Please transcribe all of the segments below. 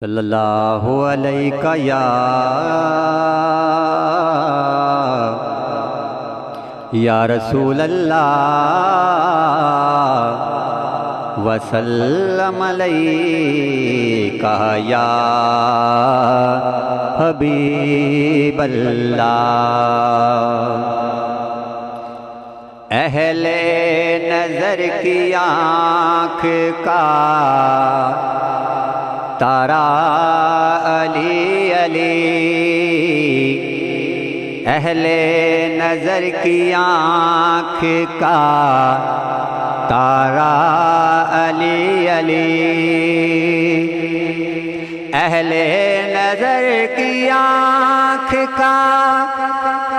صلی اللہ علیہ یا رسول اللہ وسلم علیکہ یا حبیب اللہ۔ اہل نظر کی آنکھ کا تارا علی علی، اہل نظر کی آنکھ کا تارا علی علی، اہل نظر کی آنکھ کا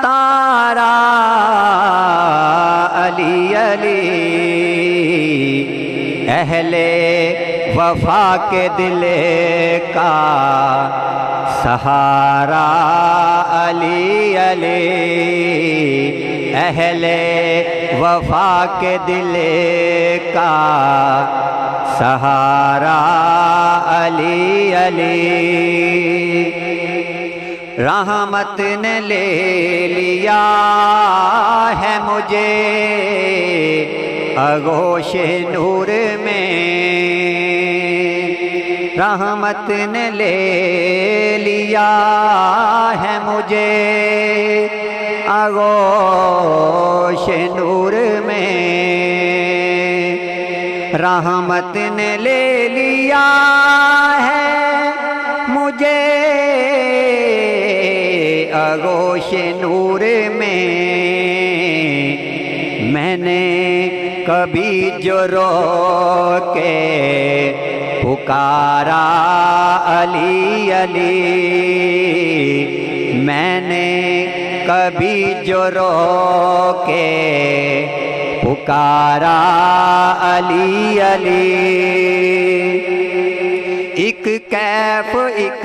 تارا علی علی، اہل وفا کے دل کا سہارا علی علی، اہل وفا کے دل کا سہارا علی علی۔ رحمت نے لے لیا ہے مجھے آغوش نور میں، رحمت نے لے لیا ہے مجھے آغوش نور میں، رحمت نے لے لیا ہے مجھے آغوش نور میں۔ میں نے کبھی جو رو کے پکارا علی علی، میں نے کبھی جو رو کے پکارا علی علی، ایک کیف ایک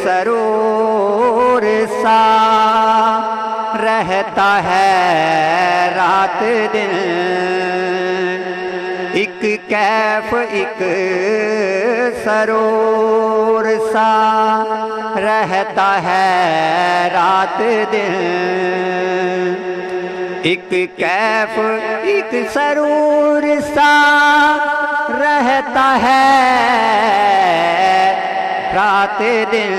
سرور سا رہتا ہے رات دن، ایک کیف ایک سرور سا رہتا ہے رات دن، ایک کیف ایک سرور سا رہتا ہے رات دن،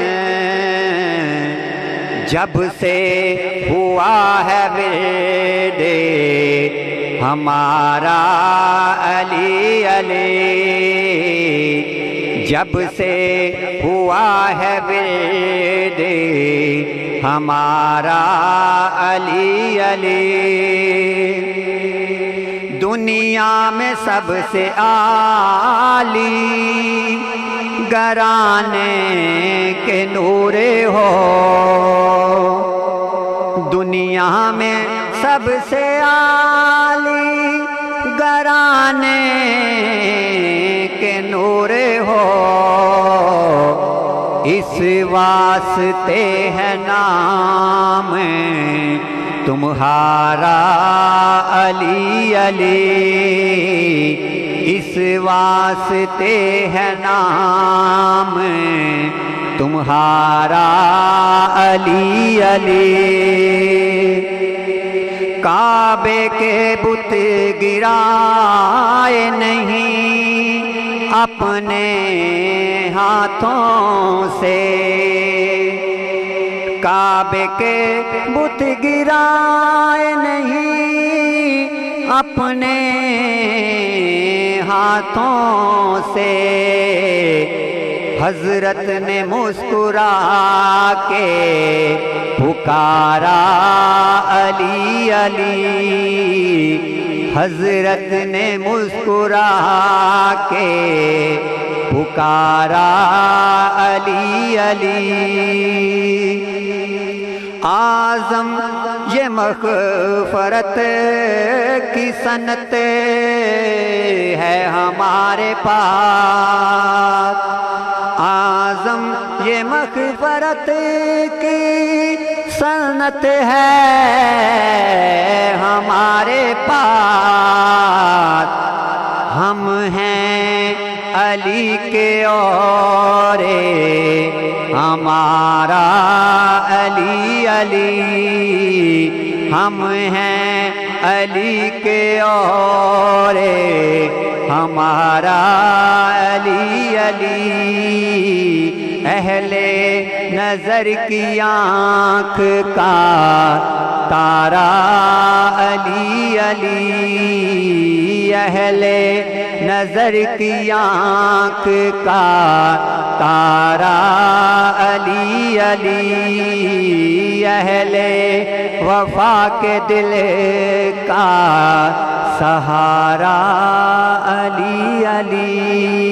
جب سے ہوا ہے ورد ہمارا علی علی، جب سے ہوا ہے ورد ہمارا علی علی، دنیا میں سب سے عالی گرانے کے نور ہو، دنیا میں سب سے عالی گرانے کے نور ہو، اس واسطے ہے نام تمہارا علی علی، اس واسطے ہے نام تمہارا علی علی۔ کعبے کے بت گرائے نہیں اپنے ہاتھوں سے، کعبے کے بت گرائے نہیں اپنے ہاتھوں سے، حضرت نے مسکرا کے پکارا علی علی، حضرت نے مسکرا کے پکارا علی علی۔ اعظم یہ مغفرت کی سنت ہے ہمارے پاس، اعظم یہ مغفرت کی سنت ہے ہمارے پاس، ہم ہیں علی کے اور ہمارا علی علی، ہم ہیں علی کے اور ہمارا علی علی، اہل نظر کی آنکھ کا تارا علی علی، اہل نظر کی آنکھ کا تارا علی علی، اہل وفا کے دل کا سہارا علی علی۔